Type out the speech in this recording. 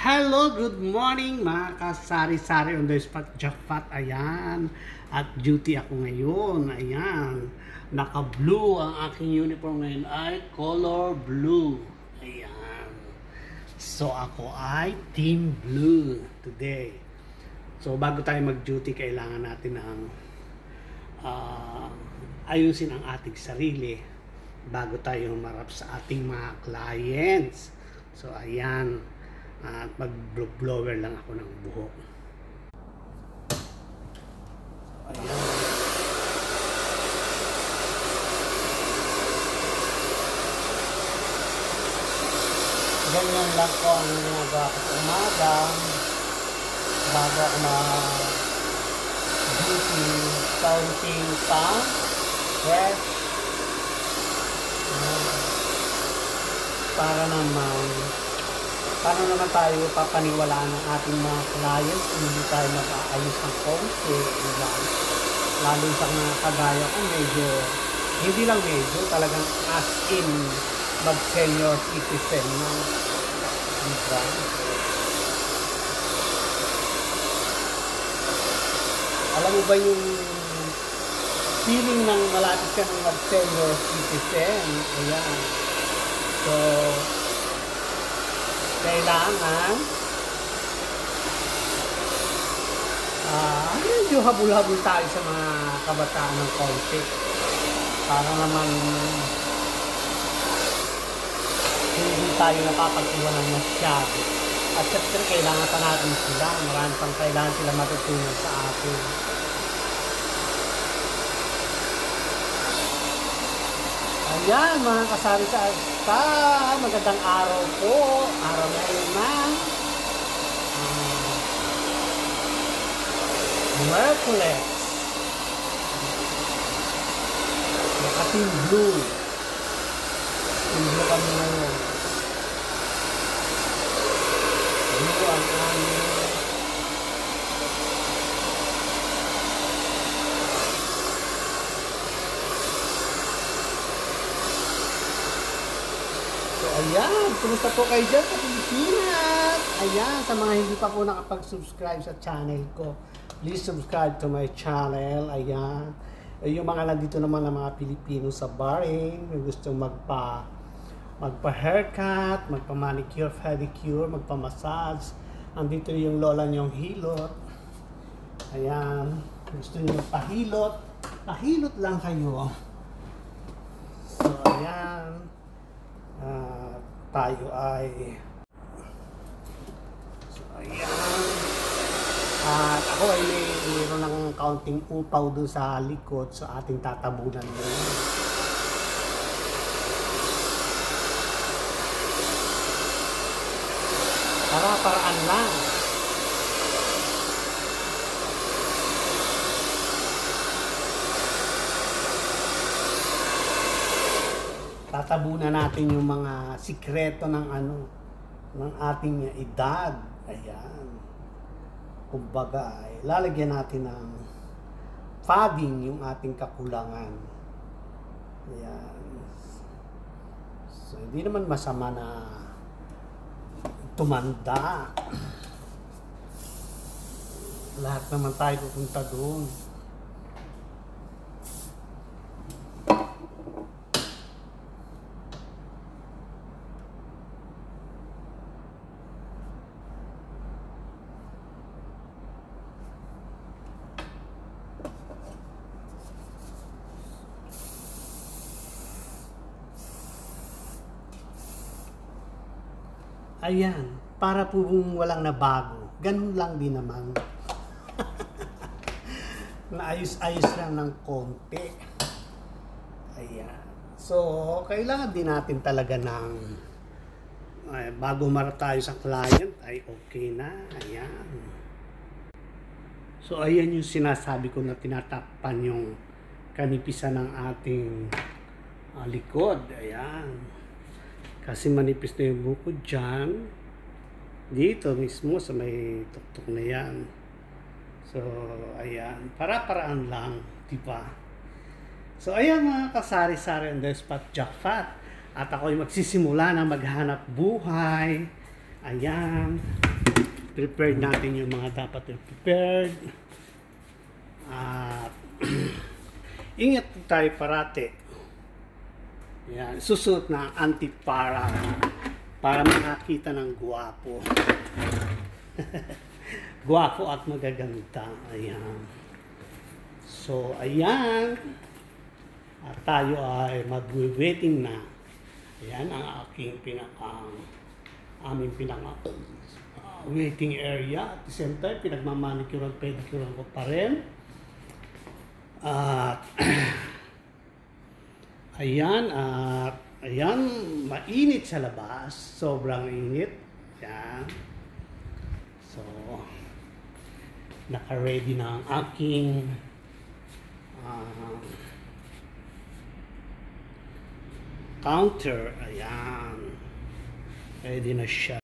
Hello, good morning mga kasari-sari on the spot jackpot. Ayan. At duty ako ngayon. Ayan. Naka-blue ang aking uniform ngayon ay color blue. Ayan. So ako ay team blue today. So bago tayo mag-duty, kailangan natin ng ayusin ang ating sarili bago tayo humarap sa ating mga clients. So ayan. At mag-blower lang ako ng buhok. Ayan. Ganyan lang po ang ginagawa ko sa umaga bago ako mag-duty, counting pa fresh para naman paano naman tayo papaniwalaan ng ating mga clients kung hindi tayo mag-aayos ng konti, diba? Lalo sa mga kagaya ko, medyo, hindi lang medyo, talagang as in mag-senior citizen na, diba? Alam mo ba yung feeling ng malapit ka ng mag-senior citizen? Ayan. So, kailangan medyo habol-habol tayo sa mga kabataan ng konti para naman hindi tayo napapag-iwanan masyado. At syempre kailangan pa natin sila, marami pang kailangan sila matutunan sa atin. Ayan mga kasari sa Asta, magandang araw po, araw na yun na Merkules, ating blue, kami ngayon, blue ang aming ayan, kumusta po kayo dyan sa Pilipinas? Ayan, sa mga hindi pa po nakapag-subscribe sa channel ko, please subscribe to my channel. Ayan, yung mga nandito naman ng mga Pilipino sa Bahrain, yung gustong magpa-haircut, magpa-manicure, pedicure, magpa-massage. Andito yung lola niyong hilot. Ayan, gusto niyo pahilot, pahilot lang kayo. So, ayan. Tayo ay so ayan at ako ay mayroon ng counting upaw doon sa likod sa ating tatabunan ngayon. Para-paraan lang. Tatabunan natin yung mga sikreto ng ng ating edad. Ayan. Kumbaga, lalagyan natin ng padding yung ating kakulangan. Ayan. So, hindi naman masama na tumanda. Lahat naman tayo pupunta doon. Ayan, para po walang nabago. Ganun lang din naman. Naayos-ayos lang ng konti. Ayan. So, kailangan din natin talaga ng bago marap tayo sa client ay okay na. Ayan. So, ayan yung sinasabi ko na tinatakpan yung kanipisan ng ating likod. Ayan. Kasi manipis na yung buko dyan. Dito mismo sa may tuktok na yan. So, ayan. Para-paraan lang. Diba? So, ayan mga kasari-sari on the spot jackpot. At ako'y magsisimula na maghanap buhay. Ayan. prepared natin yung mga dapat prepared. At ingat tayo parati. Yan, susuot na antipara para makakita ng gwapo. Gwapo at magaganda. Ayan. So, ayan. At tayo ay mag-waiting na. Ayan ang aking aming waiting area. At the same time, pinagmamanicure at pedicure ko pa rin. At ayan, mainit sa labas. Sobrang init. Ayan. So, naka-ready na ang aking counter. Ayan. Ready na siya.